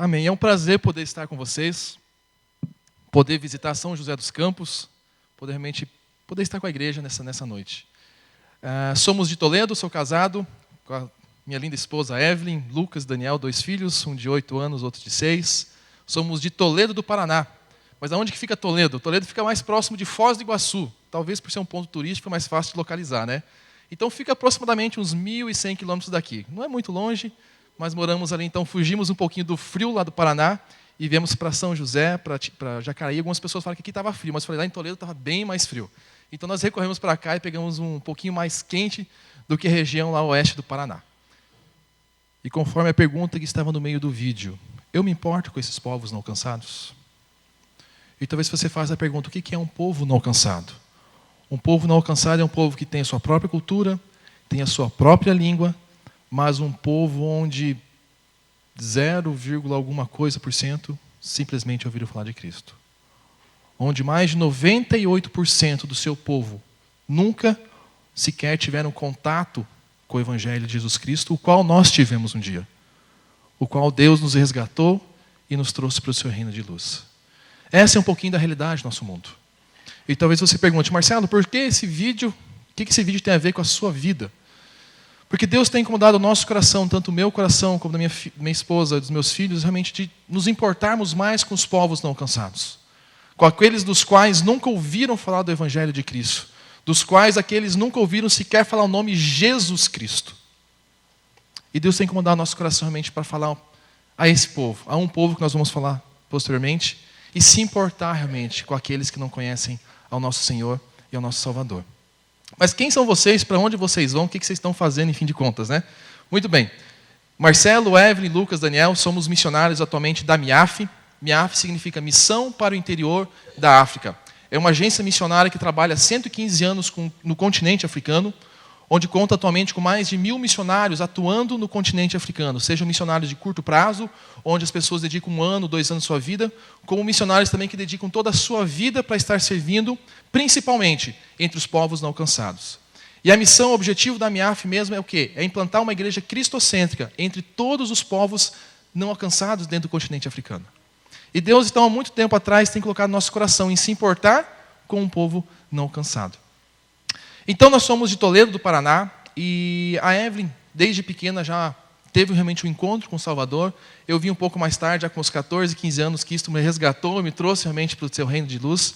Amém. É um prazer poder estar com vocês, poder visitar São José dos Campos, poder estar com a igreja nessa noite. Somos de Toledo, sou casado com a minha linda esposa Evelyn, Lucas, Daniel, 2 filhos, um de 8 anos, outro de 6. Somos de Toledo do Paraná. Mas aonde que fica Toledo? Toledo fica mais próximo de Foz do Iguaçu. Talvez por ser um ponto turístico é mais fácil de localizar, né? Então fica aproximadamente uns 1.100 quilômetros daqui. Não é muito longe, mas moramos ali, então fugimos um pouquinho do frio lá do Paraná e viemos para São José, para Jacareí. Algumas pessoas falam que aqui estava frio, mas eu falei, lá em Toledo estava bem mais frio. Então nós recorremos para cá e pegamos um pouquinho mais quente do que a região lá oeste do Paraná. E conforme a pergunta que estava no meio do vídeo, eu me importo com esses povos não alcançados? E talvez você faça a pergunta, o que é um povo não alcançado? Um povo não alcançado é um povo que tem a sua própria cultura, tem a sua própria língua, mas um povo onde 0, alguma coisa por cento simplesmente ouviram falar de Cristo. Onde mais de 98% do seu povo nunca sequer tiveram contato com o Evangelho de Jesus Cristo, o qual nós tivemos um dia. O qual Deus nos resgatou e nos trouxe para o seu reino de luz. Essa é um pouquinho da realidade do nosso mundo. E talvez você pergunte, Marcelo, por que esse vídeo? O que esse vídeo tem a ver com a sua vida? Porque Deus tem incomodado o nosso coração, tanto o meu coração como da minha esposa, dos meus filhos, realmente de nos importarmos mais com os povos não alcançados. Com aqueles dos quais nunca ouviram falar do Evangelho de Cristo. Dos quais aqueles nunca ouviram sequer falar o nome Jesus Cristo. E Deus tem incomodado o nosso coração realmente para falar a esse povo. A um povo que nós vamos falar posteriormente. E se importar realmente com aqueles que não conhecem ao nosso Senhor e ao nosso Salvador. Mas quem são vocês? Para onde vocês vão? O que vocês estão fazendo, em fim de contas, né? Muito bem. Marcelo, Evelyn, Lucas, Daniel, somos missionários atualmente da MIAF. MIAF significa Missão para o Interior da África. É uma agência missionária que trabalha há 115 anos no continente africano, onde conta atualmente com mais de 1.000 missionários atuando no continente africano, sejam missionários de curto prazo, onde as pessoas dedicam 1 ano, 2 anos de sua vida, como missionários também que dedicam toda a sua vida para estar servindo, principalmente entre os povos não alcançados. E a missão, o objetivo da MIAF mesmo é o quê? É implantar uma igreja cristocêntrica entre todos os povos não alcançados dentro do continente africano. E Deus, então, há muito tempo atrás, tem colocado no nosso coração em se importar com um povo não alcançado. Então, nós somos de Toledo, do Paraná, e a Evelyn, desde pequena, já teve realmente um encontro com o Salvador. Eu vim um pouco mais tarde, já com os 14, 15 anos, que isto me resgatou, me trouxe realmente para o seu reino de luz.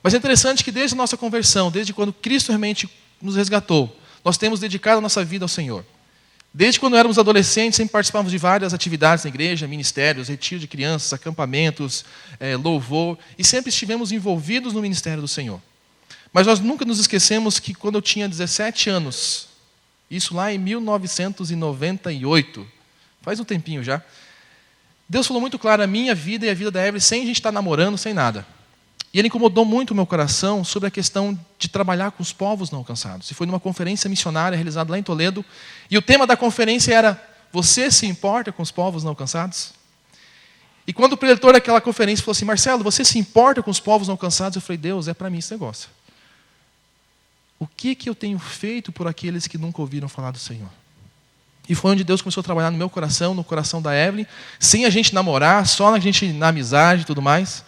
Mas é interessante que desde a nossa conversão, desde quando Cristo realmente nos resgatou, nós temos dedicado a nossa vida ao Senhor. Desde quando éramos adolescentes, sempre participávamos de várias atividades na igreja, ministérios, retiro de crianças, acampamentos, louvor, e sempre estivemos envolvidos no ministério do Senhor. Mas nós nunca nos esquecemos que quando eu tinha 17 anos, isso lá em 1998, faz um tempinho já, Deus falou muito claro a minha vida e a vida da Evelyn, sem a gente estar namorando, sem nada. E Ele incomodou muito o meu coração sobre a questão de trabalhar com os povos não alcançados. E foi numa conferência missionária realizada lá em Toledo. E o tema da conferência era, você se importa com os povos não alcançados? E quando o preletor daquela conferência falou assim, Marcelo, você se importa com os povos não alcançados? Eu falei, Deus, é para mim esse negócio. O que eu tenho feito por aqueles que nunca ouviram falar do Senhor? E foi onde Deus começou a trabalhar no meu coração, no coração da Evelyn, sem a gente namorar, só na amizade e tudo mais.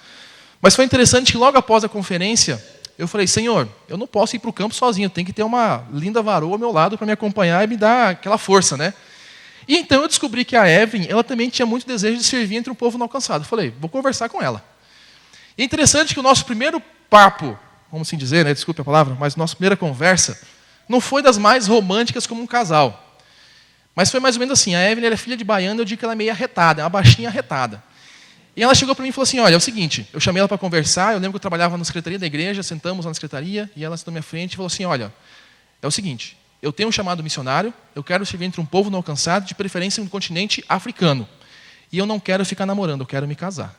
Mas foi interessante que logo após a conferência, eu falei, Senhor, eu não posso ir para o campo sozinho, tem que ter uma linda varoa ao meu lado para me acompanhar e me dar aquela força, né? E então eu descobri que a Evelyn, ela também tinha muito desejo de servir entre um povo não alcançado. Eu falei, vou conversar com ela. E é interessante que o nosso primeiro papo, vamos assim dizer, né? Desculpe a palavra, mas nossa primeira conversa não foi das mais românticas como um casal. Mas foi mais ou menos assim, a Evelyn é filha de baiana, eu digo que ela é meio arretada, é uma baixinha arretada. E ela chegou para mim e falou assim, olha, é o seguinte, eu chamei ela para conversar, eu lembro que eu trabalhava na secretaria da igreja, sentamos lá na secretaria, e ela sentou na minha frente e falou assim, olha, é o seguinte, eu tenho um chamado missionário, eu quero servir entre um povo não alcançado, de preferência no continente africano. E eu não quero ficar namorando, eu quero me casar.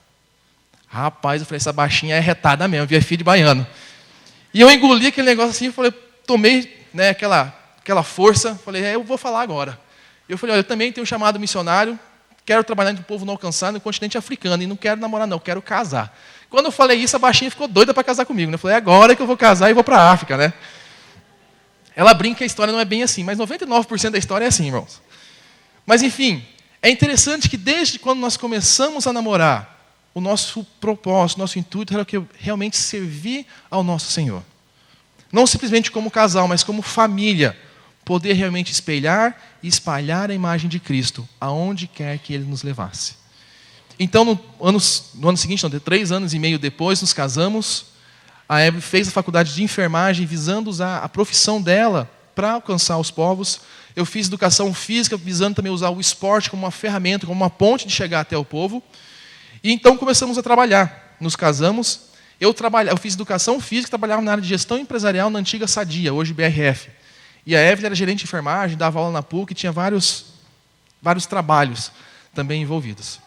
Rapaz, eu falei, essa baixinha é arretada mesmo, via filho de baiano. E eu engoli aquele negócio assim, falei, tomei, né, aquela força, falei, eu vou falar agora. Eu falei, olha, eu também tenho um chamado missionário, quero trabalhar entre um povo não alcançado no continente africano, e não quero namorar não, quero casar. Quando eu falei isso, a baixinha ficou doida para casar comigo. Né? Eu falei, é agora que eu vou casar e vou para a África. Né? Ela brinca que a história não é bem assim, mas 99% da história é assim, irmãos. Mas enfim, É interessante que desde quando nós começamos a namorar, o nosso propósito, nosso intuito era realmente servir ao nosso Senhor. Não simplesmente como casal, mas como família. Poder realmente espelhar e espalhar a imagem de Cristo, aonde quer que Ele nos levasse. Então, no ano seguinte, 3 anos e meio depois, nos casamos. A Evelyn fez a faculdade de enfermagem, visando usar a profissão dela para alcançar os povos. Eu fiz educação física, visando também usar o esporte como uma ferramenta, como uma ponte de chegar até o povo. E então começamos a trabalhar. Nos casamos. Eu fiz educação física, trabalhava na área de gestão empresarial na antiga Sadia, hoje BRF. E a Evelyn era gerente de enfermagem, dava aula na PUC, e tinha vários trabalhos também envolvidos.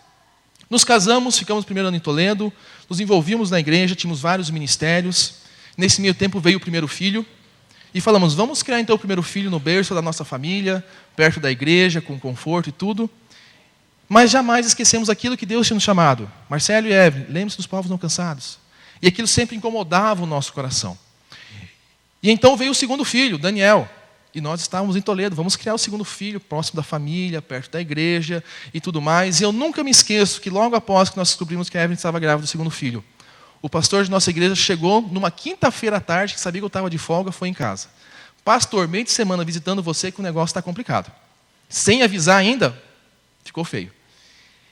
Nos casamos, ficamos o primeiro ano em Toledo, nos envolvimos na igreja, tínhamos vários ministérios. Nesse meio tempo veio o primeiro filho. E falamos, vamos criar então o primeiro filho no berço da nossa família, perto da igreja, com conforto e tudo. Mas jamais esquecemos aquilo que Deus tinha nos chamado. Marcelo e Evelyn, lembre-se dos povos não alcançados. E aquilo sempre incomodava o nosso coração. E então veio o segundo filho, Daniel. E nós estávamos em Toledo, vamos criar o segundo filho, próximo da família, perto da igreja e tudo mais. E eu nunca me esqueço que logo após que nós descobrimos que a Evelyn estava grávida do segundo filho, o pastor de nossa igreja chegou numa quinta-feira à tarde, que sabia que eu estava de folga, foi em casa. Pastor, meio de semana visitando você que o negócio está complicado. Sem avisar ainda, ficou feio.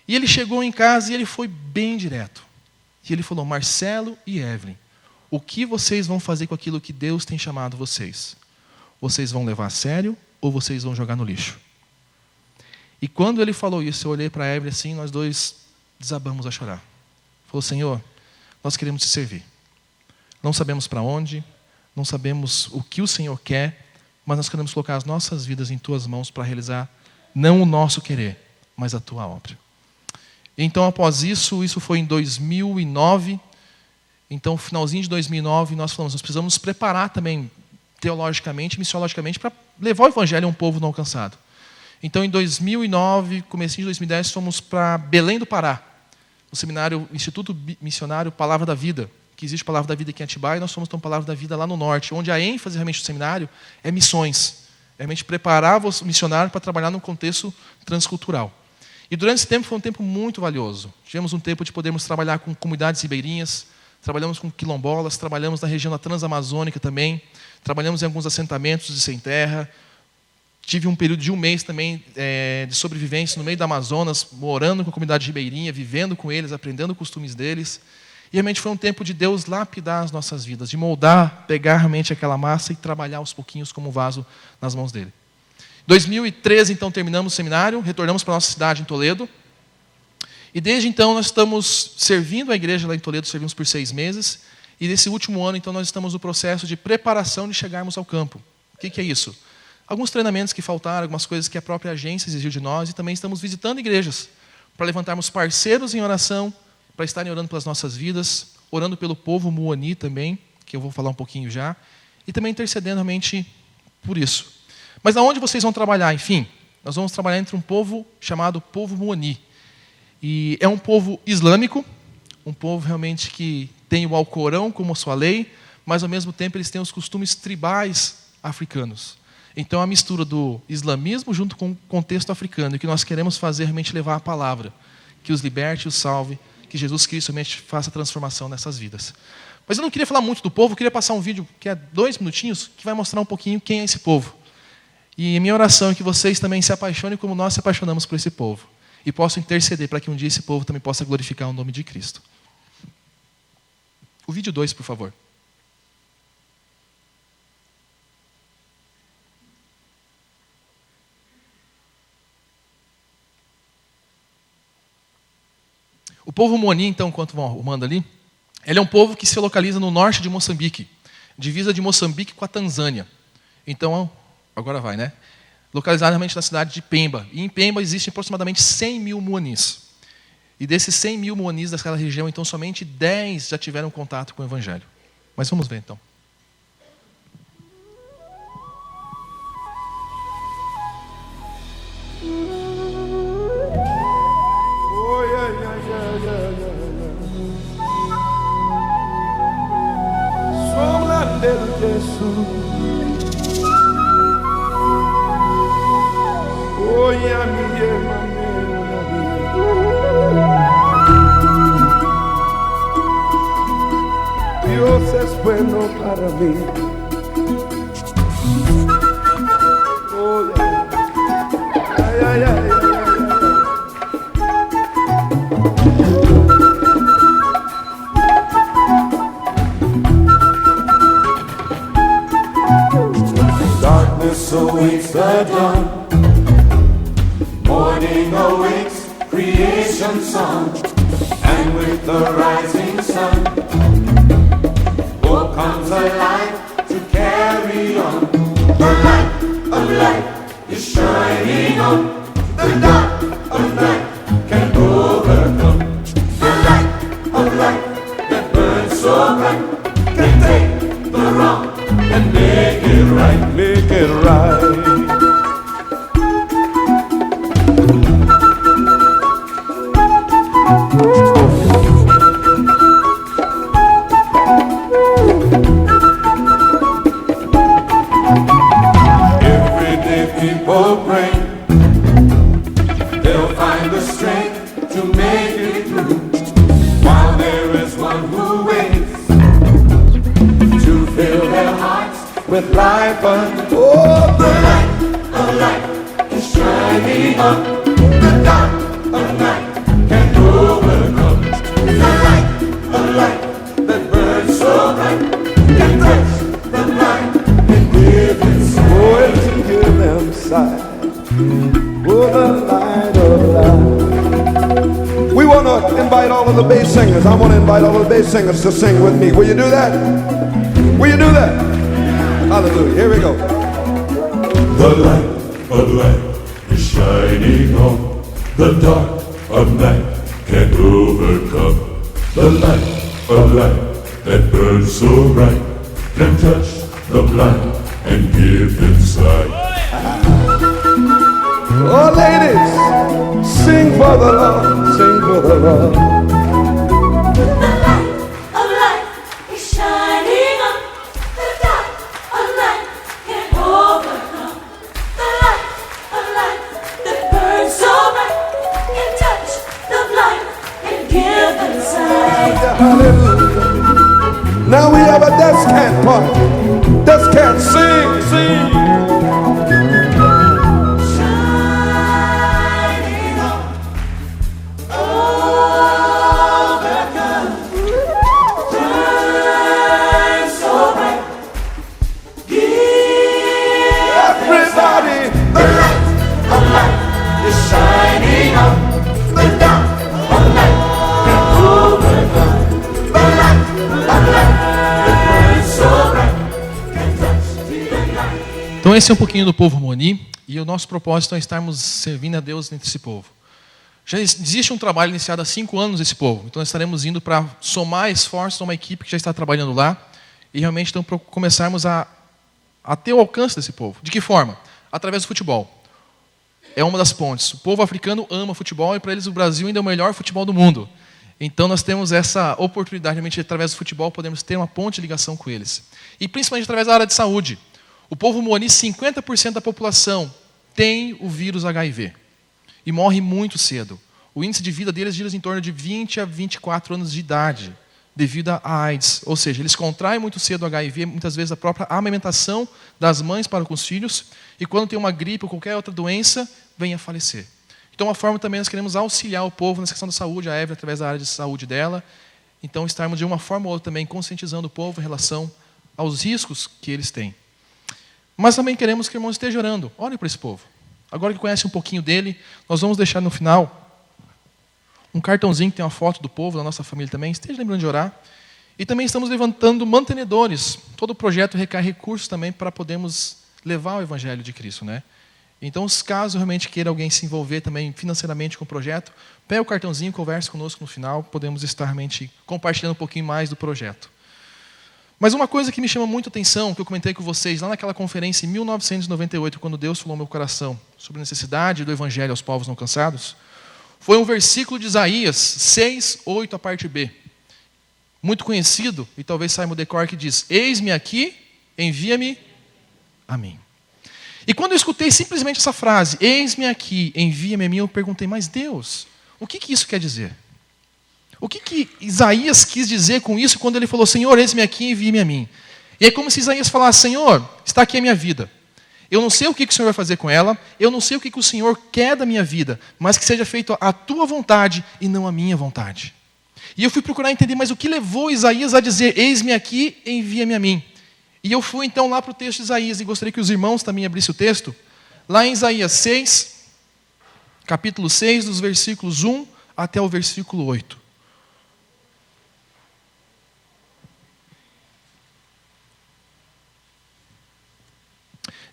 E ele chegou em casa e ele foi bem direto. E ele falou, Marcelo e Evelyn, o que vocês vão fazer com aquilo que Deus tem chamado vocês? Vocês vão levar a sério ou vocês vão jogar no lixo? E quando ele falou isso, eu olhei para a Evelyn assim, nós dois desabamos a chorar. Falou, Senhor, nós queremos te servir. Não sabemos para onde, não sabemos o que o Senhor quer, mas nós queremos colocar as nossas vidas em tuas mãos para realizar não o nosso querer, mas a tua obra. Então, após isso foi em 2009. Então, finalzinho de 2009, nós falamos, nós precisamos nos preparar também teologicamente, missiologicamente, para levar o evangelho a um povo não alcançado. Então, em 2009, comecinho de 2010, fomos para Belém do Pará, no seminário, Instituto Missionário Palavra da Vida, que existe Palavra da Vida aqui em Atibaia, e nós fomos para Palavra da Vida lá no norte, onde a ênfase realmente do seminário é missões. É realmente preparar o missionário para trabalhar num contexto transcultural. E durante esse tempo foi um tempo muito valioso. Tivemos um tempo de podermos trabalhar com comunidades ribeirinhas, trabalhamos com quilombolas, trabalhamos na região da Transamazônica também, trabalhamos em alguns assentamentos de sem terra. Tive um período de 1 mês também de sobrevivência no meio do Amazonas, morando com a comunidade ribeirinha, vivendo com eles, aprendendo os costumes deles. E realmente foi um tempo de Deus lapidar as nossas vidas, de moldar, pegar realmente aquela massa e trabalhar aos pouquinhos como um vaso nas mãos dele. Em 2013, então, terminamos o seminário, retornamos para a nossa cidade, em Toledo. E desde então nós estamos servindo a igreja lá em Toledo, servimos por 6 meses. E nesse último ano, então, nós estamos no processo de preparação de chegarmos ao campo. O que é isso? Alguns treinamentos que faltaram, algumas coisas que a própria agência exigiu de nós, e também estamos visitando igrejas para levantarmos parceiros em oração, para estarem orando pelas nossas vidas, orando pelo povo muoni também, que eu vou falar um pouquinho já, e também intercedendo realmente por isso. Mas aonde vocês vão trabalhar? Enfim, nós vamos trabalhar entre um povo chamado povo muoni. E é um povo islâmico, um povo realmente que tem o Alcorão como sua lei, mas ao mesmo tempo eles têm os costumes tribais africanos. Então a mistura do islamismo junto com o contexto africano, e que nós queremos fazer realmente levar a palavra, que os liberte e os salve, que Jesus Cristo realmente faça transformação nessas vidas. Mas eu não queria falar muito do povo, eu queria passar um vídeo que é 2 minutinhos, que vai mostrar um pouquinho quem é esse povo. E a minha oração é que vocês também se apaixonem como nós se apaixonamos por esse povo, e possam interceder para que um dia esse povo também possa glorificar o nome de Cristo. O vídeo 2, por favor. O povo muoni, então, enquanto vão arrumando ali, ele é um povo que se localiza no norte de Moçambique, divisa de Moçambique com a Tanzânia. Então, agora vai, né? Localizado realmente na cidade de Pemba. E em Pemba existem aproximadamente 100 mil muonis. E desses 100 mil muonis daquela região, então, somente 10 já tiveram contato com o Evangelho. Mas vamos ver, então. Oh, yeah, me, yeah, me. Oh, yeah. Yeah, yeah, yeah. Darkness awaits the dawn, morning awaits creation's song, and with the rising sun, hope comes alive to carry on. The light of light is shining on, the dark of night can overcome. The light of light that burns so bright can take the wrong and make it right, make it right. Every day people pray, they'll find the strength to make it through, while there is one who waits to fill their hearts with life. Oh, the light of light is shining on, the dark of night can overcome. The light of light that burns so bright can touch the blind and give them sight. Oh, and give them sight. Oh, the light of light. We want to invite all of the bass singers. I want to invite all of the bass singers to sing with me. Will you do that? Will you do that? Hallelujah. Here we go. The light of light is shining on, the dark of night can't overcome. The light of light that burns so bright can touch the blind and give them sight. Oh, ladies, sing for the Lord, sing for the Lord. Hallelujah. Now we have a descant part. Descant, sing, sing. Shining on, overcome, burn so bright. Give everybody the light of light is shining on, the dark of night can overcome. Então esse é um pouquinho do povo Moni, e o nosso propósito é estarmos servindo a Deus entre esse povo. Já existe um trabalho iniciado há 5 anos esse povo, então nós estaremos indo para somar esforços a uma equipe que já está trabalhando lá, e realmente então começarmos a ter o alcance desse povo. De que forma? Através do futebol. É uma das pontes. O povo africano ama futebol, e para eles o Brasil ainda é o melhor futebol do mundo. Então nós temos essa oportunidade, realmente, através do futebol, podemos ter uma ponte de ligação com eles. E principalmente através da área de saúde. O povo Moni, 50% da população tem o vírus HIV. E morre muito cedo. O índice de vida deles gira em torno de 20 a 24 anos de idade, devido à AIDS. Ou seja, eles contraem muito cedo o HIV, muitas vezes a própria amamentação das mães para com os filhos, e quando tem uma gripe ou qualquer outra doença, vem a falecer. Então, uma forma também nós queremos auxiliar o povo nessa questão da saúde, a Evelyn, através da área de saúde dela. Então, estarmos de uma forma ou outra também conscientizando o povo em relação aos riscos que eles têm. Mas também queremos que o irmão esteja orando. Olhem para esse povo. Agora que conhece um pouquinho dele, nós vamos deixar no final um cartãozinho que tem uma foto do povo, da nossa família também. Esteja lembrando de orar. E também estamos levantando mantenedores. Todo o projeto requer recursos também para podermos levar o Evangelho de Cristo, né? Então, caso realmente queira alguém se envolver também financeiramente com o projeto, pega o cartãozinho, converse conosco no final, podemos estar realmente compartilhando um pouquinho mais do projeto. Mas uma coisa que me chama muito a atenção, que eu comentei com vocês lá naquela conferência em 1998, quando Deus falou no meu coração sobre a necessidade do Evangelho aos povos não alcançados, foi um versículo de Isaías 6, 8, a parte B. Muito conhecido, e talvez saiba o decor, que diz: eis-me aqui, envia-me a mim. E quando eu escutei simplesmente essa frase, eis-me aqui, envia-me a mim, eu perguntei, mas Deus, o que isso quer dizer? O que Isaías quis dizer com isso quando ele falou, Senhor, eis-me aqui, envia-me a mim? E é como se Isaías falasse: Senhor, está aqui a minha vida. Eu não sei o que o Senhor vai fazer com ela, eu não sei o que o Senhor quer da minha vida, mas que seja feito a tua vontade e não a minha vontade. E eu fui procurar entender, mas o que levou Isaías a dizer: eis-me aqui, envia-me a mim. E eu fui então lá para o texto de Isaías, e gostaria que os irmãos também abrissem o texto. Lá em Isaías 6, capítulo 6, dos versículos 1 até o versículo 8.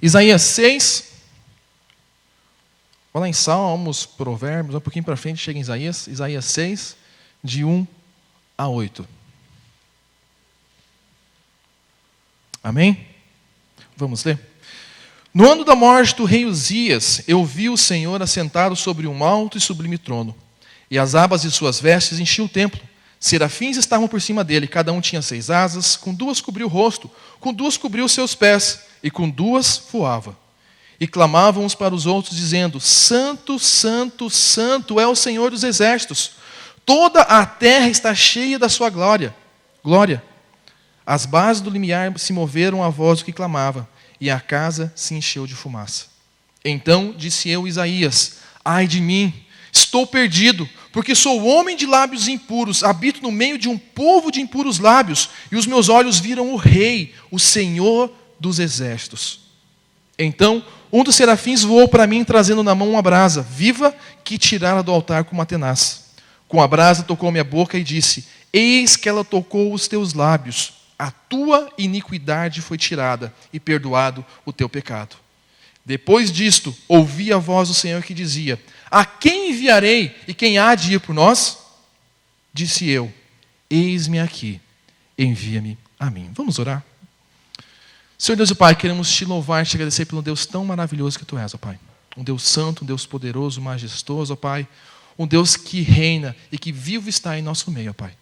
Isaías 6, vai lá em Salmos, Provérbios, um pouquinho para frente, chega em Isaías 6, de 1 a 8. Amém? Vamos ler? No ano da morte do rei Uzias, eu vi o Senhor assentado sobre um alto e sublime trono, e as abas de suas vestes enchiam o templo. Serafins estavam por cima dele, cada um tinha 6 asas, com 2 cobriu o rosto, com 2 cobriu os seus pés, e com 2 voava. E clamavam uns para os outros, dizendo: Santo, Santo, Santo é o Senhor dos exércitos. Toda a terra está cheia da sua glória. As bases do limiar se moveram à voz do que clamava, e a casa se encheu de fumaça. Então disse eu, Isaías: ai de mim, estou perdido, porque sou homem de lábios impuros, habito no meio de um povo de impuros lábios, e os meus olhos viram o Rei, o Senhor dos exércitos. Então um dos serafins voou para mim, trazendo na mão uma brasa viva que tirara do altar com uma tenaz. Com a brasa tocou minha boca e disse: eis que ela tocou os teus lábios, a tua iniquidade foi tirada e perdoado o teu pecado. Depois disto, ouvi a voz do Senhor que dizia: a quem enviarei e quem há de ir por nós? Disse eu: eis-me aqui, envia-me a mim. Vamos orar? Senhor Deus e Pai, queremos te louvar e te agradecer pelo Deus tão maravilhoso que tu és, ó Pai. Um Deus santo, um Deus poderoso, majestoso, ó Pai. Um Deus que reina e que vivo está em nosso meio, ó Pai.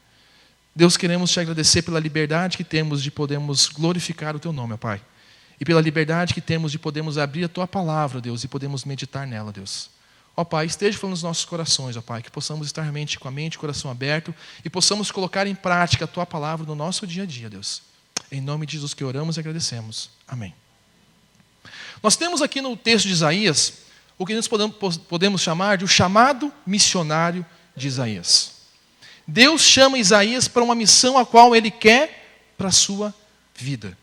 Deus, queremos te agradecer pela liberdade que temos de podermos glorificar o teu nome, ó Pai. E pela liberdade que temos de podermos abrir a tua palavra, Deus, e podermos meditar nela, Deus. Ó Pai, esteja falando nos nossos corações, ó Pai, que possamos estar com a mente e coração aberto e possamos colocar em prática a tua palavra no nosso dia a dia, Deus. Em nome de Jesus que oramos e agradecemos. Amém. Nós temos aqui no texto de Isaías o que nós podemos chamar de o chamado missionário de Isaías. Deus chama Isaías para uma missão a qual Ele quer para a sua vida.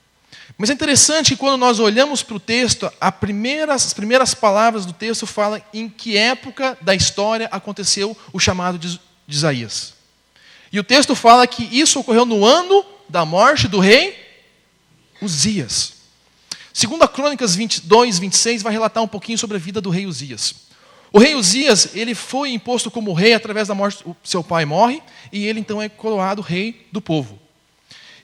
Mas é interessante que quando nós olhamos para o texto, as primeiras palavras do texto falam em que época da história aconteceu o chamado de Isaías. E o texto fala que isso ocorreu no ano da morte do rei Uzias. 2 Crônicas 22, 26 vai relatar um pouquinho sobre a vida do rei Uzias. O rei Uzias, ele foi imposto como rei através da morte, seu pai morre, e ele então é coroado rei do povo.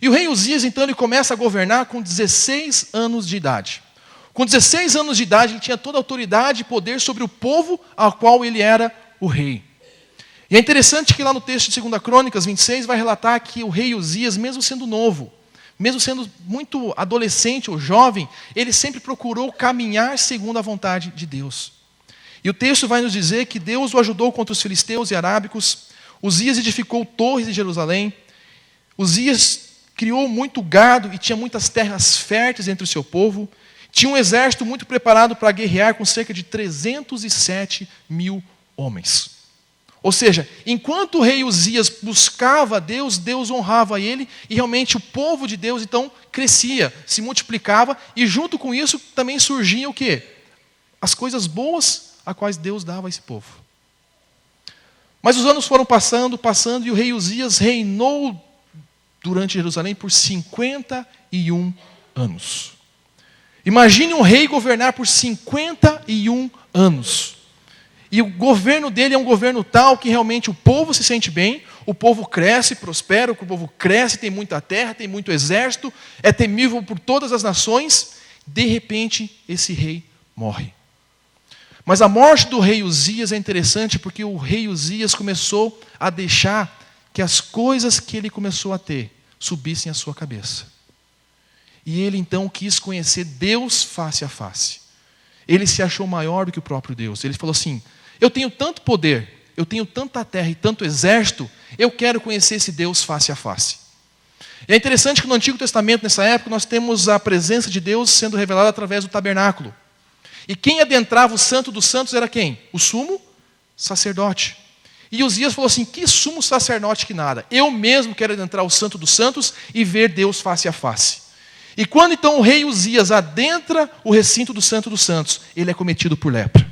E o rei Uzias, então, ele começa a governar com 16 anos de idade. Com 16 anos de idade, ele tinha toda a autoridade e poder sobre o povo ao qual ele era o rei. E é interessante que lá no texto de 2 Crônicas 26 vai relatar que o rei Uzias, mesmo sendo novo, mesmo sendo muito adolescente ou jovem, ele sempre procurou caminhar segundo a vontade de Deus. E o texto vai nos dizer que Deus o ajudou contra os filisteus e arábicos. Uzias edificou torres em Jerusalém. Uzias criou muito gado e tinha muitas terras férteis entre o seu povo. Tinha um exército muito preparado para guerrear com cerca de 307 mil homens. Ou seja, enquanto o rei Uzias buscava a Deus, Deus honrava ele, e realmente o povo de Deus então crescia, se multiplicava, e junto com isso também surgiam o quê? As coisas boas a quais Deus dava a esse povo. Mas os anos foram passando, e o rei Uzias reinou durante Jerusalém por 51 anos. Imagine um rei governar por 51 anos. E o governo dele é um governo tal que realmente o povo se sente bem, o povo cresce, prospera, o povo cresce, tem muita terra, tem muito exército, é temível por todas as nações. De repente, esse rei morre. Mas a morte do rei Uzias é interessante porque o rei Uzias começou a deixar que as coisas que ele começou a ter subissem à sua cabeça. E ele então quis conhecer Deus face a face. Ele se achou maior do que o próprio Deus. Ele falou assim: eu tenho tanto poder, eu tenho tanta terra e tanto exército, eu quero conhecer esse Deus face a face. E é interessante que no Antigo Testamento, nessa época, nós temos a presença de Deus sendo revelada através do tabernáculo. E quem adentrava o Santo dos Santos era quem? O sumo sacerdote. E Uzias falou assim: que sumo sacerdote que nada. Eu mesmo quero adentrar o Santo dos Santos e ver Deus face a face. E quando então o rei Uzias adentra o recinto do Santo dos Santos, ele é cometido por lepra.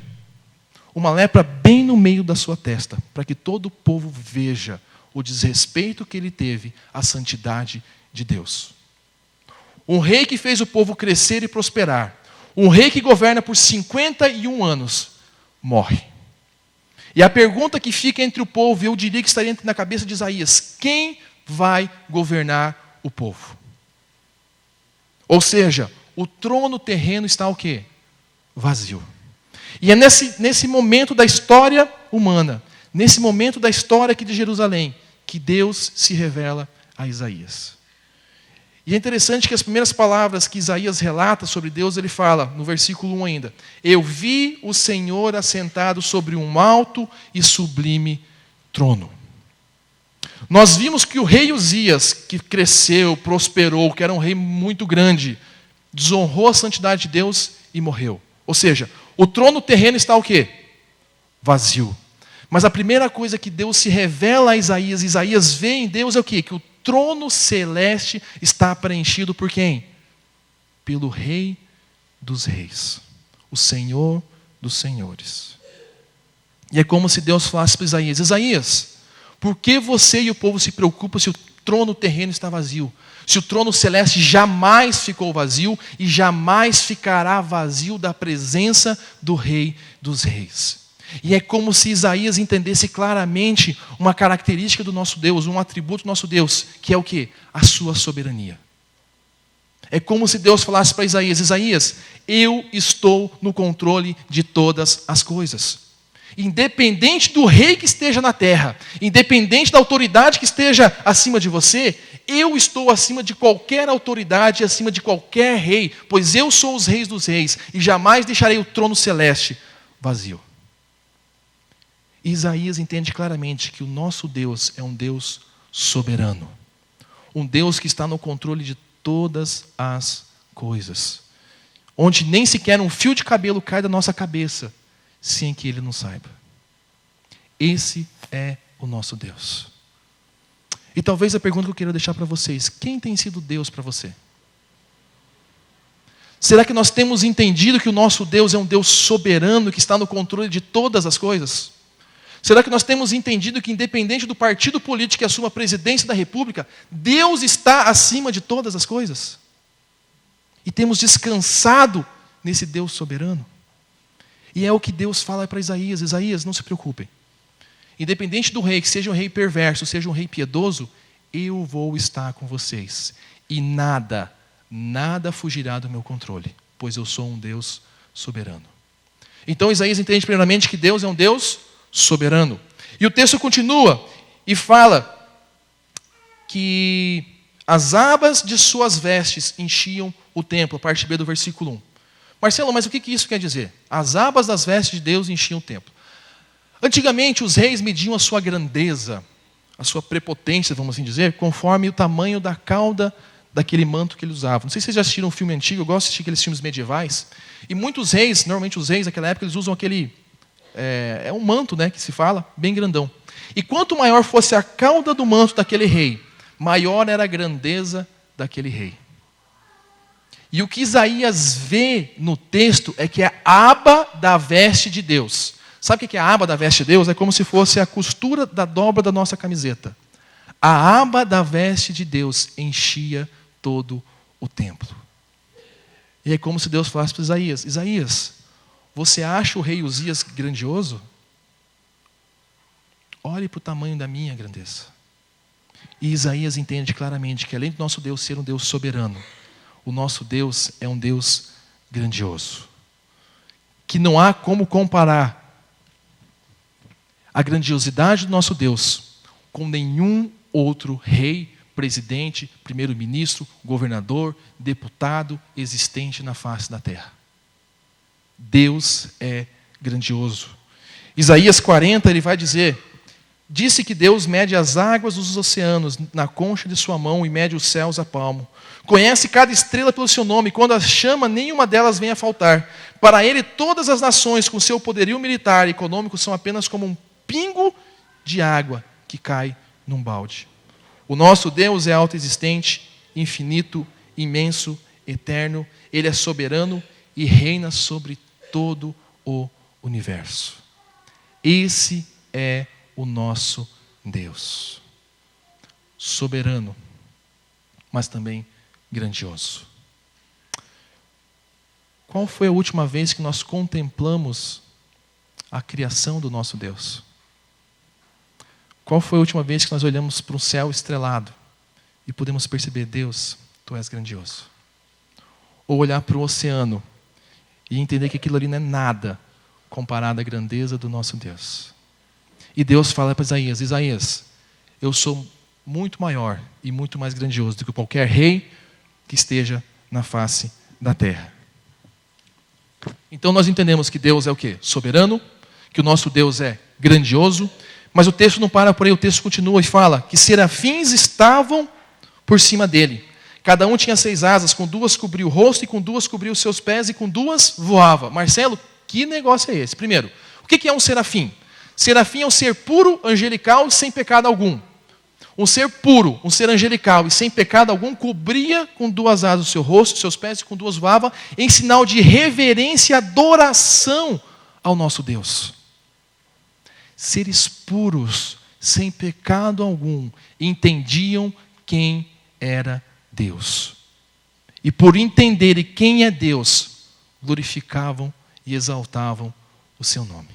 Uma lepra bem no meio da sua testa, para que todo o povo veja o desrespeito que ele teve à santidade de Deus. Um rei que fez o povo crescer e prosperar, um rei que governa por 51 anos, morre. E a pergunta que fica entre o povo, eu diria que estaria na cabeça de Isaías: quem vai governar o povo? Ou seja, o trono terreno está o quê? Vazio. E é nesse momento da história humana, nesse momento da história aqui de Jerusalém, que Deus se revela a Isaías. E é interessante que as primeiras palavras que Isaías relata sobre Deus, ele fala, no versículo 1 ainda: eu vi o Senhor assentado sobre um alto e sublime trono. Nós vimos que o rei Uzias, que cresceu, prosperou, que era um rei muito grande, desonrou a santidade de Deus e morreu. Ou seja, o trono terreno está o quê? Vazio. Mas a primeira coisa que Deus se revela a Isaías, Isaías vê em Deus é o quê? Que o trono celeste está preenchido por quem? Pelo Rei dos Reis, o Senhor dos Senhores. E é como se Deus falasse para Isaías: Isaías, por que você e o povo se preocupam se o trono terreno está vazio? Se o trono celeste jamais ficou vazio e jamais ficará vazio da presença do Rei dos Reis. E é como se Isaías entendesse claramente uma característica do nosso Deus, um atributo do nosso Deus, que é o quê? A sua soberania. É como se Deus falasse para Isaías: Isaías, eu estou no controle de todas as coisas. Independente do rei que esteja na terra, independente da autoridade que esteja acima de você, eu estou acima de qualquer autoridade, acima de qualquer rei, pois eu sou os reis dos reis e jamais deixarei o trono celeste vazio. Isaías entende claramente que o nosso Deus é um Deus soberano, um Deus que está no controle de todas as coisas, onde nem sequer um fio de cabelo cai da nossa cabeça sem que Ele não saiba. Esse é o nosso Deus. E talvez a pergunta que eu quero deixar para vocês: quem tem sido Deus para você? Será que nós temos entendido que o nosso Deus é um Deus soberano, que está no controle de todas as coisas? Será que nós temos entendido que, independente do partido político que assuma a presidência da República, Deus está acima de todas as coisas? E temos descansado nesse Deus soberano? E é o que Deus fala para Isaías: Isaías, não se preocupem. Independente do rei, que seja um rei perverso, seja um rei piedoso, eu vou estar com vocês. E nada fugirá do meu controle, pois eu sou um Deus soberano. Então Isaías entende plenamente que Deus é um Deus soberano. E o texto continua e fala que as abas de suas vestes enchiam o templo, a parte B do versículo 1. Marcelo, mas o que isso quer dizer? As abas das vestes de Deus enchiam o templo. Antigamente, os reis mediam a sua grandeza, a sua prepotência, vamos assim dizer, conforme o tamanho da cauda daquele manto que ele usava. Não sei se vocês já assistiram um filme antigo, eu gosto de assistir aqueles filmes medievais. E muitos reis, normalmente os reis daquela época, eles usam aquele... É um manto, né, que se fala, bem grandão. E quanto maior fosse a cauda do manto daquele rei, maior era a grandeza daquele rei. E o que Isaías vê no texto é que é a aba da veste de Deus. Sabe o que é a aba da veste de Deus? É como se fosse a costura da dobra da nossa camiseta. A aba da veste de Deus enchia todo o templo. E é como se Deus falasse para Isaías: Isaías, você acha o rei Uzias grandioso? Olhe para o tamanho da minha grandeza. E Isaías entende claramente que, além do nosso Deus ser um Deus soberano, o nosso Deus é um Deus grandioso. Que não há como comparar a grandiosidade do nosso Deus com nenhum outro rei, presidente, primeiro-ministro, governador, deputado existente na face da terra. Deus é grandioso. Isaías 40, ele vai dizer: Disse que Deus mede as águas dos oceanos na concha de sua mão e mede os céus a palmo. Conhece cada estrela pelo seu nome, e quando as chama, nenhuma delas vem a faltar. Para ele, todas as nações, com seu poderio militar e econômico, são apenas como um pingo de água que cai num balde. O nosso Deus é autoexistente, infinito, imenso, eterno. Ele é soberano e reina sobre todo o universo. Esse é o nosso Deus. Soberano, mas também grandioso. Qual foi a última vez que nós contemplamos a criação do nosso Deus? Qual foi a última vez que nós olhamos para o céu estrelado e pudemos perceber, Deus, Tu és grandioso? Ou olhar para o oceano e entender que aquilo ali não é nada comparado à grandeza do nosso Deus. E Deus fala para Isaías, Isaías, eu sou muito maior e muito mais grandioso do que qualquer rei que esteja na face da terra. Então nós entendemos que Deus é o quê? Soberano, que o nosso Deus é grandioso, mas o texto não para por aí, o texto continua e fala que serafins estavam por cima dele. Cada um tinha 6 asas, com 2 cobria o rosto, e com 2 cobria os seus pés, e com 2 voava. Marcelo, que negócio é esse? Primeiro, o que é um serafim? Serafim é um ser puro, angelical e sem pecado algum. Um ser puro, um ser angelical e sem pecado algum, cobria com 2 asas o seu rosto, os seus pés, e com 2 voava, em sinal de reverência e adoração ao nosso Deus. Seres puros, sem pecado algum, entendiam quem era Deus. E por entenderem quem é Deus, glorificavam e exaltavam o seu nome.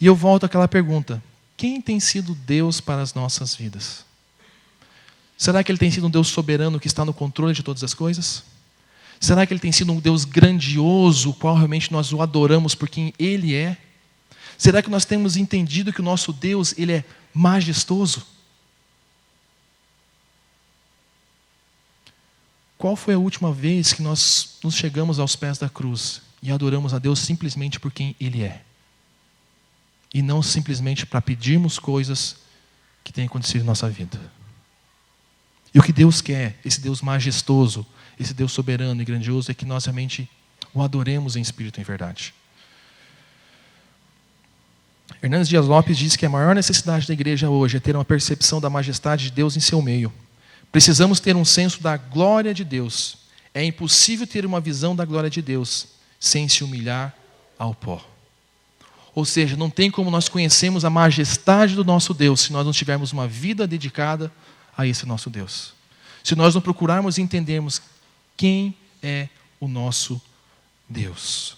E eu volto àquela pergunta: quem tem sido Deus para as nossas vidas? Será que Ele tem sido um Deus soberano que está no controle de todas as coisas? Será que Ele tem sido um Deus grandioso, o qual realmente nós o adoramos por quem Ele é? Será que nós temos entendido que o nosso Deus, Ele é majestoso? Qual foi a última vez que nós nos chegamos aos pés da cruz e adoramos a Deus simplesmente por quem Ele é? E não simplesmente para pedirmos coisas que têm acontecido em nossa vida. E o que Deus quer, esse Deus majestoso, esse Deus soberano e grandioso, é que nós realmente o adoremos em espírito e em verdade. Hernandes Dias Lopes diz que a maior necessidade da igreja hoje é ter uma percepção da majestade de Deus em seu meio. Precisamos ter um senso da glória de Deus. É impossível ter uma visão da glória de Deus sem se humilhar ao pó. Ou seja, não tem como nós conhecermos a majestade do nosso Deus se nós não tivermos uma vida dedicada a esse nosso Deus. Se nós não procurarmos e entendermos quem é o nosso Deus.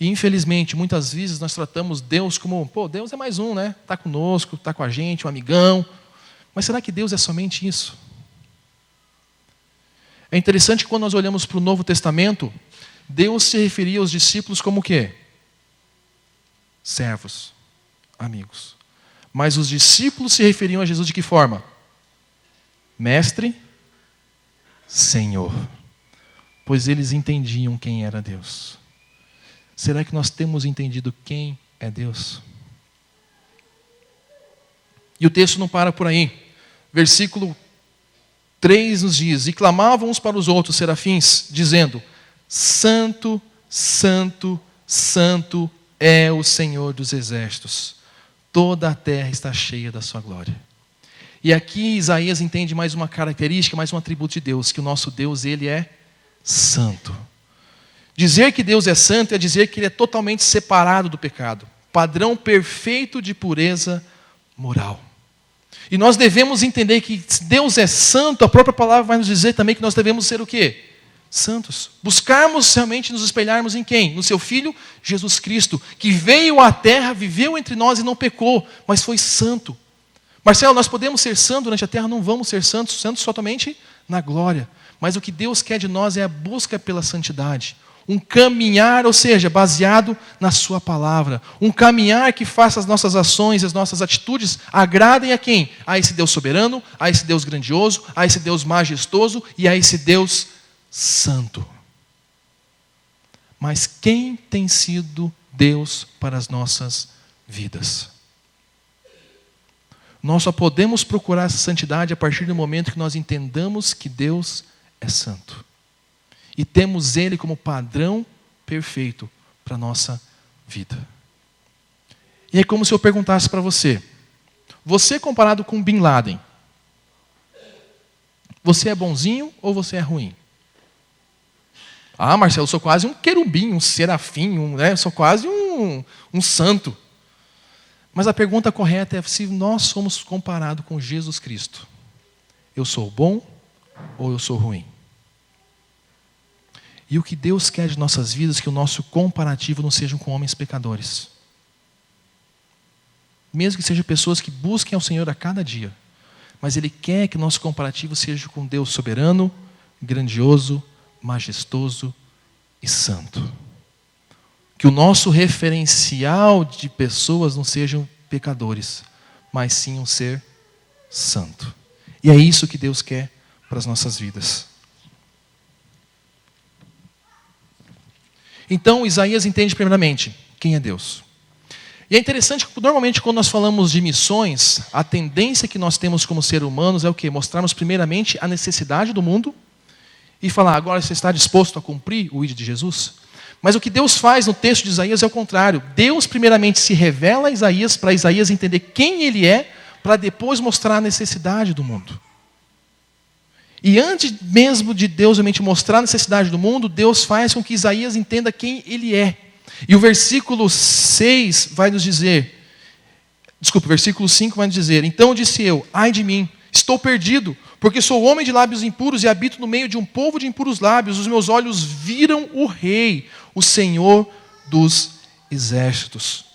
E infelizmente, muitas vezes nós tratamos Deus como, Deus é mais um, né? Está conosco, está com a gente, um amigão. Mas será que Deus é somente isso? É interessante que quando nós olhamos para o Novo Testamento, Deus se referia aos discípulos como o quê? Servos, amigos. Mas os discípulos se referiam a Jesus de que forma? Mestre, Senhor. Pois eles entendiam quem era Deus. Será que nós temos entendido quem é Deus? E o texto não para por aí. Versículo 3 nos diz: e clamavam uns para os outros, serafins, dizendo: Santo, Santo, Santo é o Senhor dos exércitos. Toda a terra está cheia da sua glória. E aqui Isaías entende mais uma característica, mais um atributo de Deus, que o nosso Deus, Ele é santo. Dizer que Deus é santo é dizer que Ele é totalmente separado do pecado. Padrão perfeito de pureza moral. E nós devemos entender que se Deus é santo, a própria palavra vai nos dizer também que nós devemos ser o quê? Santos. Buscarmos realmente nos espelharmos em quem? No seu Filho, Jesus Cristo, que veio à terra, viveu entre nós e não pecou, mas foi santo. Marcelo, nós podemos ser santos durante a terra? Não vamos ser santos somente na glória. Mas o que Deus quer de nós é a busca pela santidade. Um caminhar, ou seja, baseado na sua palavra. Um caminhar que faça as nossas ações, as nossas atitudes agradem a quem? A esse Deus soberano, a esse Deus grandioso, a esse Deus majestoso e a esse Deus santo. Mas quem tem sido Deus para as nossas vidas? Nós só podemos procurar essa santidade a partir do momento que nós entendamos que Deus é santo. E temos Ele como padrão perfeito para a nossa vida. E é como se eu perguntasse para você, você comparado com Bin Laden, você é bonzinho ou você é ruim? Ah, Marcelo, eu sou quase um querubim, um serafim, eu sou quase um santo. Mas a pergunta correta é se nós somos comparados com Jesus Cristo. Eu sou bom ou eu sou ruim? E o que Deus quer de nossas vidas é que o nosso comparativo não seja com homens pecadores. Mesmo que sejam pessoas que busquem ao Senhor a cada dia. Mas Ele quer que nosso comparativo seja com Deus soberano, grandioso, majestoso e santo. Que o nosso referencial de pessoas não sejam pecadores, mas sim um ser santo. E é isso que Deus quer para as nossas vidas. Então, Isaías entende primeiramente quem é Deus. E é interessante que, normalmente, quando nós falamos de missões, a tendência que nós temos como seres humanos é o quê? Mostrarmos primeiramente a necessidade do mundo e falar, agora você está disposto a cumprir o ID de Jesus? Mas o que Deus faz no texto de Isaías é o contrário. Deus primeiramente se revela a Isaías, para Isaías entender quem ele é, para depois mostrar a necessidade do mundo. E antes mesmo de Deus realmente mostrar a necessidade do mundo, Deus faz com que Isaías entenda quem ele é. E o versículo 6 vai nos dizer, o versículo 5 vai nos dizer, então disse eu, ai de mim, estou perdido, porque sou homem de lábios impuros e habito no meio de um povo de impuros lábios. Os meus olhos viram o Rei, o Senhor dos exércitos.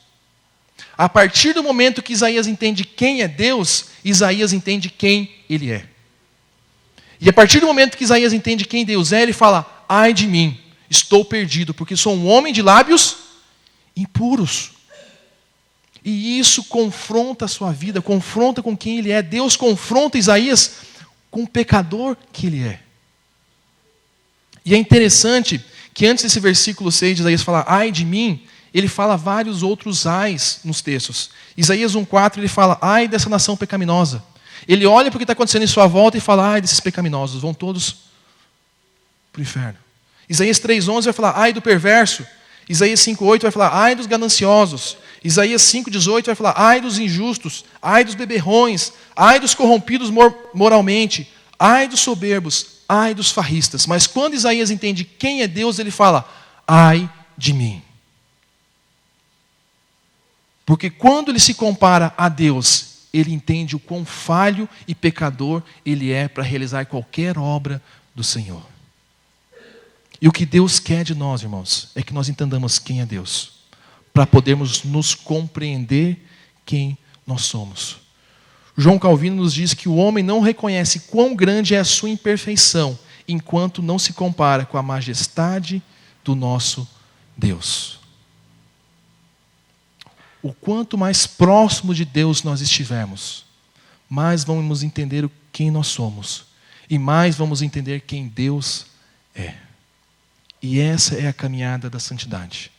A partir do momento que Isaías entende quem é Deus, Isaías entende quem ele é. E a partir do momento que Isaías entende quem Deus é, ele fala, ai de mim, estou perdido, porque sou um homem de lábios impuros. E isso confronta a sua vida, confronta com quem ele é. Deus confronta Isaías com o pecador que ele é. E é interessante que antes desse versículo 6 de Isaías falar, ai de mim, ele fala vários outros ais nos textos. Isaías 1,4 ele fala, ai dessa nação pecaminosa. Ele olha para o que está acontecendo em sua volta e fala, ai desses pecaminosos, vão todos para o inferno. Isaías 3,11 vai falar, ai do perverso. Isaías 5,8 vai falar, ai dos gananciosos. Isaías 5,18 vai falar, ai dos injustos, ai dos beberrões, ai dos corrompidos moralmente, ai dos soberbos, ai dos farristas. Mas quando Isaías entende quem é Deus, ele fala, ai de mim. Porque quando ele se compara a Deus, ele entende o quão falho e pecador ele é para realizar qualquer obra do Senhor. E o que Deus quer de nós, irmãos, é que nós entendamos quem é Deus, para podermos nos compreender quem nós somos. João Calvino nos diz que o homem não reconhece quão grande é a sua imperfeição, enquanto não se compara com a majestade do nosso Deus. O quanto mais próximo de Deus nós estivermos, mais vamos entender quem nós somos, e mais vamos entender quem Deus é. E essa é a caminhada da santidade.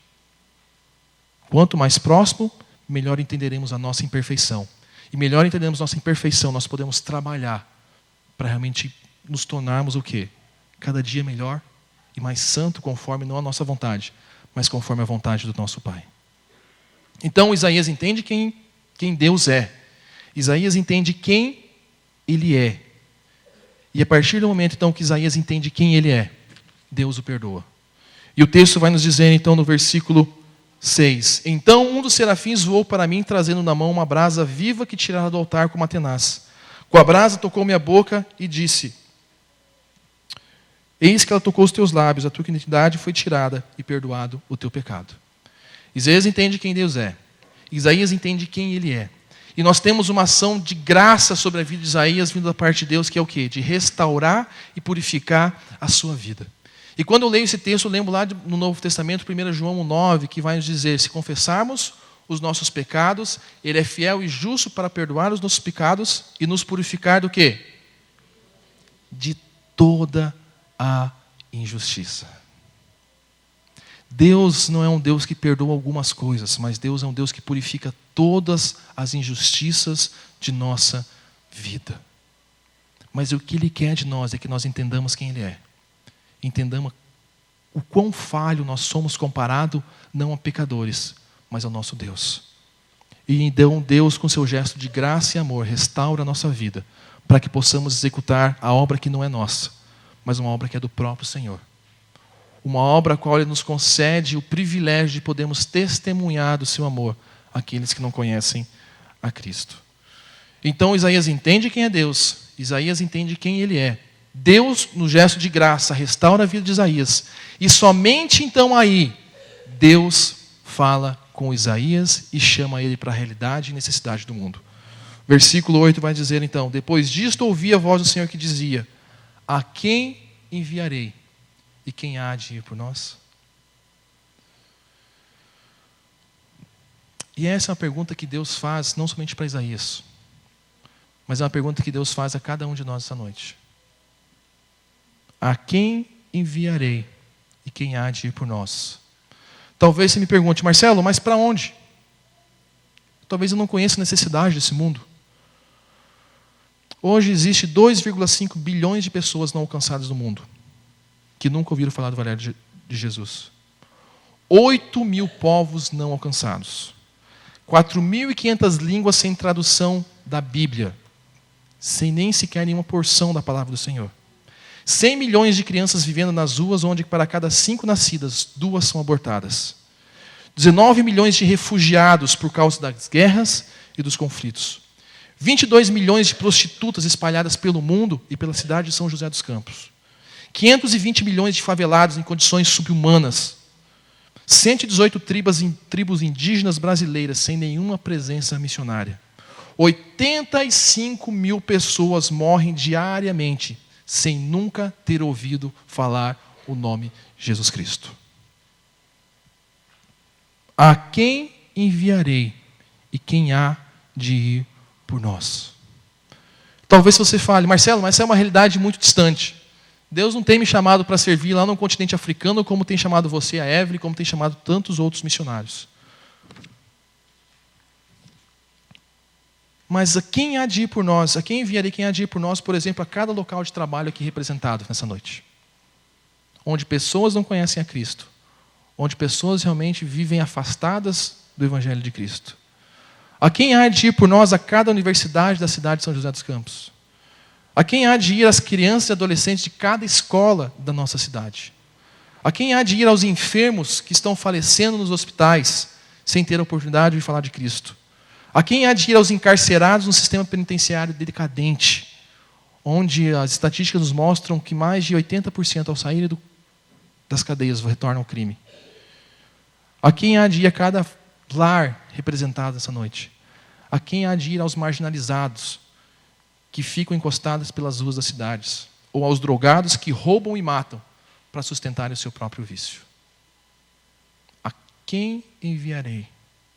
Quanto mais próximo, melhor entenderemos a nossa imperfeição. E melhor entendermos nossa imperfeição, nós podemos trabalhar para realmente nos tornarmos o quê? Cada dia melhor e mais santo, conforme não a nossa vontade, mas conforme a vontade do nosso Pai. Então Isaías entende quem Deus é. Isaías entende quem Ele é. E a partir do momento então que Isaías entende quem Ele é, Deus o perdoa. E o texto vai nos dizer então no versículo 6. Então um dos serafins voou para mim, trazendo na mão uma brasa viva que tirara do altar com uma tenaz. Com a brasa tocou minha boca e disse, eis que ela tocou os teus lábios, a tua iniquidade foi tirada e perdoado o teu pecado. Isaías entende quem Deus é. Isaías entende quem Ele é. E nós temos uma ação de graça sobre a vida de Isaías vindo da parte de Deus, que é o quê? De restaurar e purificar a sua vida. E quando eu leio esse texto, eu lembro lá no Novo Testamento, 1 João 9, que vai nos dizer, se confessarmos os nossos pecados, Ele é fiel e justo para perdoar os nossos pecados e nos purificar do quê? De toda a injustiça. Deus não é um Deus que perdoa algumas coisas, mas Deus é um Deus que purifica todas as injustiças de nossa vida. Mas o que Ele quer de nós é que nós entendamos quem Ele é. Entendamos o quão falho nós somos comparado não a pecadores, mas ao nosso Deus. E então Deus, com seu gesto de graça e amor, restaura a nossa vida, para que possamos executar a obra que não é nossa, mas uma obra que é do próprio Senhor. Uma obra a qual Ele nos concede o privilégio de podermos testemunhar do seu amor àqueles que não conhecem a Cristo. Então Isaías entende quem é Deus, Isaías entende quem Ele é. Deus, no gesto de graça, restaura a vida de Isaías. E somente então aí, Deus fala com Isaías e chama ele para a realidade e necessidade do mundo. Versículo 8 vai dizer então: depois disto ouvi a voz do Senhor que dizia: a quem enviarei? E quem há de ir por nós? E essa é uma pergunta que Deus faz não somente para Isaías, mas é uma pergunta que Deus faz a cada um de nós essa noite. A quem enviarei? E quem há de ir por nós? Talvez você me pergunte: Marcelo, mas para onde? Talvez eu não conheça a necessidade desse mundo. Hoje existe 2,5 bilhões de pessoas não alcançadas no mundo, que nunca ouviram falar do Evangelho de Jesus. 8 mil povos não alcançados. 4.500 línguas sem tradução da Bíblia, sem nem sequer nenhuma porção da palavra do Senhor. 100 milhões de crianças vivendo nas ruas, onde para cada 5 nascidas, 2 são abortadas. 19 milhões de refugiados por causa das guerras e dos conflitos. 22 milhões de prostitutas espalhadas pelo mundo e pela cidade de São José dos Campos. 520 milhões de favelados em condições subhumanas. 118 tribos indígenas brasileiras sem nenhuma presença missionária. 85 mil pessoas morrem diariamente sem nunca ter ouvido falar o nome Jesus Cristo. A quem enviarei e quem há de ir por nós? Talvez você fale: Marcelo, mas essa é uma realidade muito distante. Deus não tem me chamado para servir lá no continente africano como tem chamado você, a Evelyn, como tem chamado tantos outros missionários. Mas a quem há de ir por nós? A quem enviarei, quem há de ir por nós, por exemplo, a cada local de trabalho aqui representado nessa noite? Onde pessoas não conhecem a Cristo. Onde pessoas realmente vivem afastadas do Evangelho de Cristo. A quem há de ir por nós a cada universidade da cidade de São José dos Campos? A quem há de ir as crianças e adolescentes de cada escola da nossa cidade? A quem há de ir aos enfermos que estão falecendo nos hospitais sem ter a oportunidade de falar de Cristo? A quem há de ir aos encarcerados no sistema penitenciário decadente, onde as estatísticas nos mostram que mais de 80% ao saírem das cadeias retornam ao crime? A quem há de ir a cada lar representado essa noite? A quem há de ir aos marginalizados que ficam encostados pelas ruas das cidades? Ou aos drogados que roubam e matam para sustentarem o seu próprio vício? A quem enviarei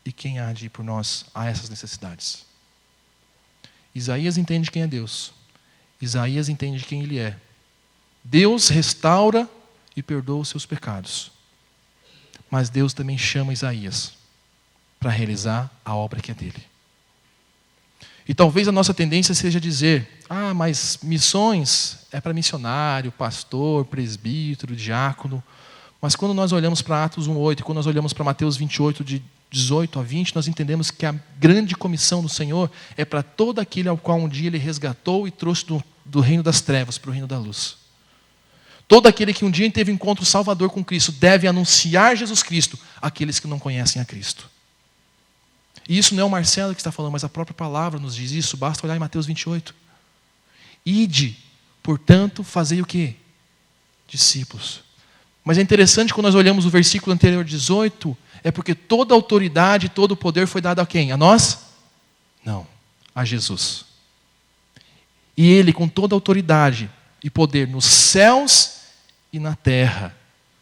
e quem há de ir por nós a essas necessidades? Isaías entende quem é Deus. Isaías entende quem Ele é. Deus restaura e perdoa os seus pecados. Mas Deus também chama Isaías para realizar a obra que é dele. E talvez a nossa tendência seja dizer: mas missões é para missionário, pastor, presbítero, diácono. Mas quando nós olhamos para Atos 1:8, quando nós olhamos para Mateus 28, de 18 a 20, nós entendemos que a grande comissão do Senhor é para todo aquele ao qual um dia Ele resgatou e trouxe do reino das trevas para o reino da luz. Todo aquele que um dia teve encontro salvador com Cristo deve anunciar Jesus Cristo àqueles que não conhecem a Cristo. E isso não é o Marcelo que está falando, mas a própria palavra nos diz isso. Basta olhar em Mateus 28. Ide, portanto, fazei o quê? Discípulos. Mas é interessante quando nós olhamos o versículo anterior, 18, é porque toda a autoridade, todo o poder foi dado a quem? A nós? Não, a Jesus. E Ele, com toda a autoridade e poder nos céus e na terra,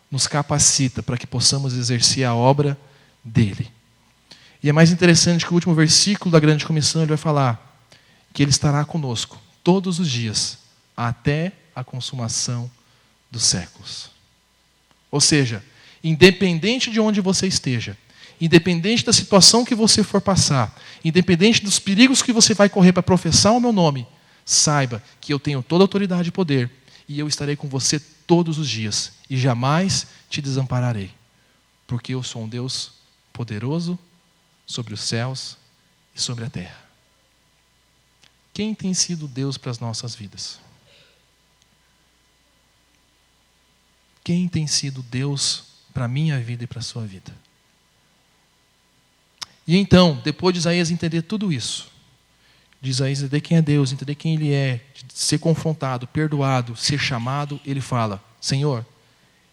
nos capacita para que possamos exercer a obra dEle. E é mais interessante que o último versículo da grande comissão ele vai falar que Ele estará conosco todos os dias, até a consumação dos séculos. Ou seja, independente de onde você esteja, independente da situação que você for passar, independente dos perigos que você vai correr para professar o meu nome, saiba que eu tenho toda a autoridade e poder e eu estarei com você todos os dias e jamais te desampararei, porque eu sou um Deus poderoso sobre os céus e sobre a terra. Quem tem sido Deus para as nossas vidas? Quem tem sido Deus para a minha vida e para a sua vida? E então, depois de Isaías entender tudo isso, de Isaías entender quem é Deus, entender quem Ele é, de ser confrontado, perdoado, ser chamado, ele fala: Senhor,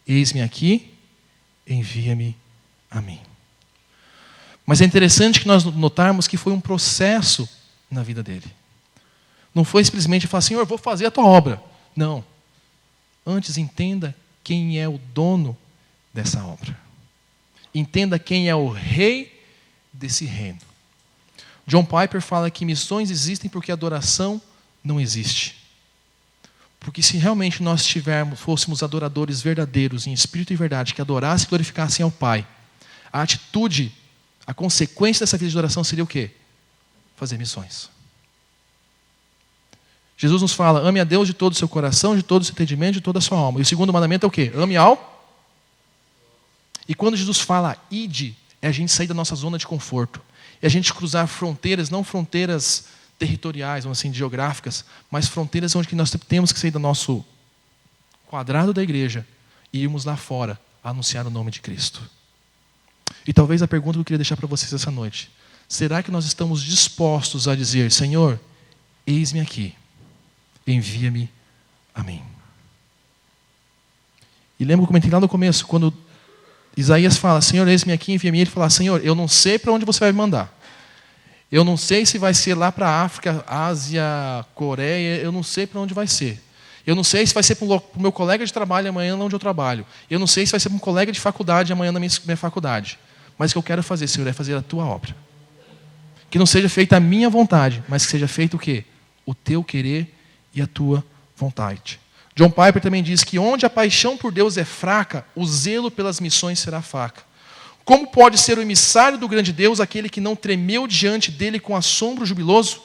eis-me aqui, envia-me a mim. Mas é interessante que nós notarmos que foi um processo na vida dele. Não foi simplesmente falar: Senhor, vou fazer a tua obra. Não. Antes, entenda quem é o dono dessa obra. Entenda quem é o rei desse reino. John Piper fala que missões existem porque adoração não existe. Porque se realmente nós fôssemos adoradores verdadeiros, em espírito e verdade, que adorassem e glorificassem ao Pai, a atitude, a consequência dessa vida de adoração seria o quê? Fazer missões. Jesus nos fala: ame a Deus de todo o seu coração, de todo o seu entendimento, de toda a sua alma. E o segundo mandamento é o quê? Ame ao. E quando Jesus fala ide, é a gente sair da nossa zona de conforto. É a gente cruzar fronteiras, não fronteiras territoriais, ou assim, geográficas, mas fronteiras onde nós temos que sair do nosso quadrado da igreja e irmos lá fora a anunciar o nome de Cristo. E talvez a pergunta que eu queria deixar para vocês essa noite: será que nós estamos dispostos a dizer: Senhor, eis-me aqui, envia-me a mim? E lembra que eu comentei lá no começo, quando Isaías fala: Senhor, eis-me aqui, envia-me. Ele fala: Senhor, eu não sei para onde você vai me mandar. Eu não sei se vai ser lá para a África, Ásia, Coreia. Eu não sei para onde vai ser. Eu não sei se vai ser para o meu colega de trabalho amanhã onde eu trabalho. Eu não sei se vai ser para um colega de faculdade amanhã na minha faculdade. Mas o que eu quero fazer, Senhor, é fazer a tua obra. Que não seja feita a minha vontade, mas que seja feito o quê? O teu querer e a tua vontade. John Piper também diz que onde a paixão por Deus é fraca, o zelo pelas missões será fraco. Como pode ser o emissário do grande Deus aquele que não tremeu diante dele com assombro jubiloso?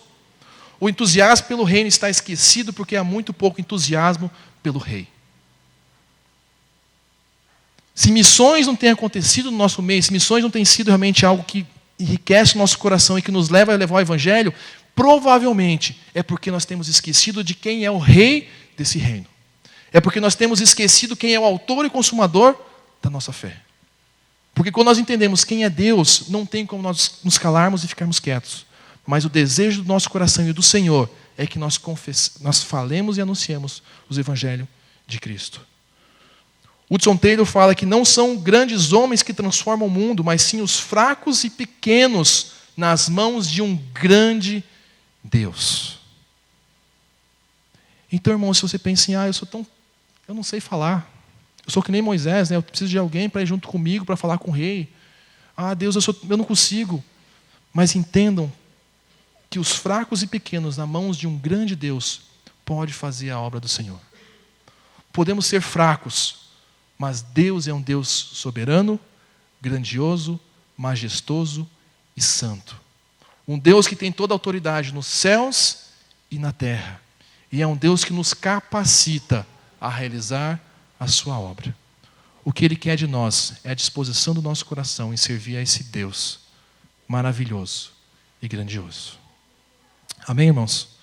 O entusiasmo pelo reino está esquecido porque há muito pouco entusiasmo pelo rei. Se missões não têm acontecido no nosso meio, se missões não têm sido realmente algo que enriquece o nosso coração e que nos leva a levar o evangelho, provavelmente é porque nós temos esquecido de quem é o rei desse reino. É porque nós temos esquecido quem é o autor e consumador da nossa fé. Porque quando nós entendemos quem é Deus, não tem como nós nos calarmos e ficarmos quietos. Mas o desejo do nosso coração e do Senhor é que nós falemos e anunciemos o evangelho de Cristo. Hudson Taylor fala que não são grandes homens que transformam o mundo, mas sim os fracos e pequenos nas mãos de um grande Deus. Então, irmão, se você pensa em, eu não sei falar. Eu sou que nem Moisés, né? Eu preciso de alguém para ir junto comigo para falar com o rei. Deus, eu não consigo. Mas entendam que os fracos e pequenos nas mãos de um grande Deus pode fazer a obra do Senhor. Podemos ser fracos, mas Deus é um Deus soberano, grandioso, majestoso e santo. Um Deus que tem toda a autoridade nos céus e na terra. E é um Deus que nos capacita a realizar a sua obra. O que Ele quer de nós é a disposição do nosso coração em servir a esse Deus maravilhoso e grandioso. Amém, irmãos?